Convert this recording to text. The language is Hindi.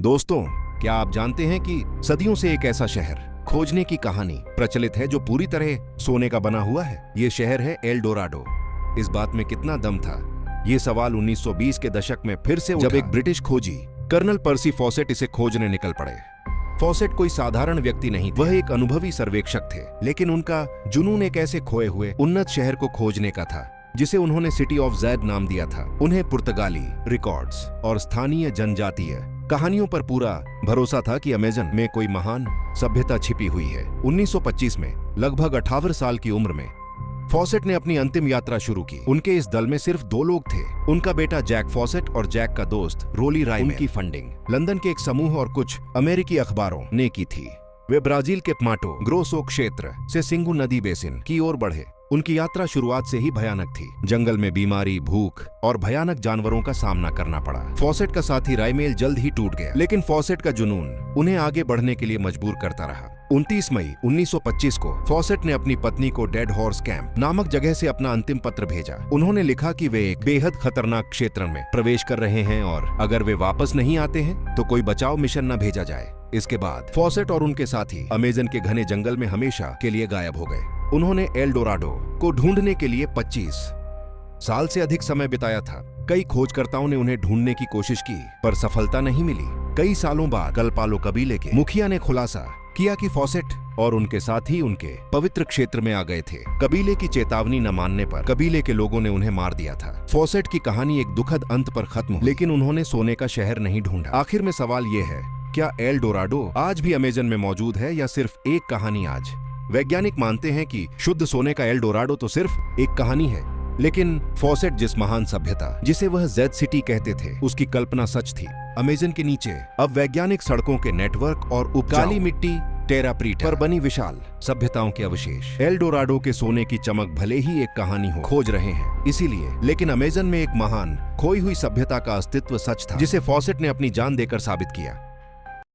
दोस्तों, क्या आप जानते हैं कि सदियों से एक ऐसा शहर खोजने की कहानी प्रचलित है जो पूरी तरह सोने का बना हुआ है? ये शहर है एल डोराडो। इस बात में कितना दम था, ये सवाल 1920 के दशक में फिर से उठा जब एक ब्रिटिश खोजी कर्नल पर्सी फॉसेट इसे खोजने निकल पड़े। फॉसेट कोई साधारण व्यक्ति नहीं, वह एक अनुभवी सर्वेक्षक थे, लेकिन उनका जुनून एक ऐसे खोए हुए उन्नत शहर को खोजने का था जिसे उन्होंने सिटी ऑफ ज़ैद नाम दिया था। उन्हें पुर्तगाली रिकॉर्ड्स और स्थानीय जनजातीय कहानियों पर पूरा भरोसा था कि अमेज़न में कोई महान सभ्यता छिपी हुई है। 1925 में लगभग 58 साल की उम्र में फॉसेट ने अपनी अंतिम यात्रा शुरू की। उनके इस दल में सिर्फ 2 लोग थे, उनका बेटा जैक फॉसेट और जैक का दोस्त रोली रायमेल। उनकी फंडिंग लंदन के एक समूह और कुछ अमेरिकी अखबारों ने की थी। वे ब्राजील के माटो ग्रोसो क्षेत्र से सिंगू नदी बेसिन की ओर बढ़े। उनकी यात्रा शुरुआत से ही भयानक थी। जंगल में बीमारी, भूख और भयानक जानवरों का सामना करना पड़ा। फॉसेट का साथी रायमेल जल्द ही टूट गया, लेकिन फॉसेट का जुनून उन्हें आगे बढ़ने के लिए मजबूर करता रहा। 29 मई 1925 को फॉसेट ने अपनी पत्नी को डेड हॉर्स कैंप नामक जगह से अपना अंतिम पत्र भेजा। उन्होंने लिखा कि वे एक बेहद खतरनाक क्षेत्र में प्रवेश कर रहे हैं और अगर वे वापस नहीं आते हैं तो कोई बचाव मिशन न भेजा जाए। इसके बाद फॉसेट और उनके साथी अमेज़न के घने जंगल में हमेशा के लिए गायब हो गए। उन्होंने एल डोराडो को ढूंढने के लिए 25 साल से अधिक समय बिताया था। कई खोजकर्ताओं ने उन्हें ढूंढने की कोशिश की, पर सफलता नहीं मिली। कई सालों बाद गलपालो कबीले के मुखिया ने खुलासा किया कि फॉसेट और उनके साथी उनके पवित्र क्षेत्र में आ गए थे। कबीले की चेतावनी न मानने पर कबीले के लोगों ने उन्हें मार दिया था। फॉसेट की कहानी एक दुखद अंत पर खत्म हुई, लेकिन उन्होंने सोने का शहर नहीं ढूंढा। आखिर में सवाल ये है, क्या एल डोराडो आज भी अमेज़न में मौजूद है या सिर्फ एक कहानी? आज वैज्ञानिक मानते हैं कि शुद्ध सोने का एल डोराडो तो सिर्फ एक कहानी है, लेकिन फॉसेट जिस महान सभ्यता जिसे वह ज़ैद सिटी कहते थे, उसकी कल्पना सच थी। अमेज़न के नीचे अब वैज्ञानिक सड़कों के नेटवर्क और काली मिट्टी टेराप्रीटा पर बनी विशाल सभ्यताओं के अवशेष एल डोराडो के सोने की चमक भले ही एक कहानी हो खोज रहे हैं इसीलिए, लेकिन अमेज़न में एक महान खोई हुई सभ्यता का अस्तित्व सच था, जिसे फॉसेट ने अपनी जान देकर साबित किया।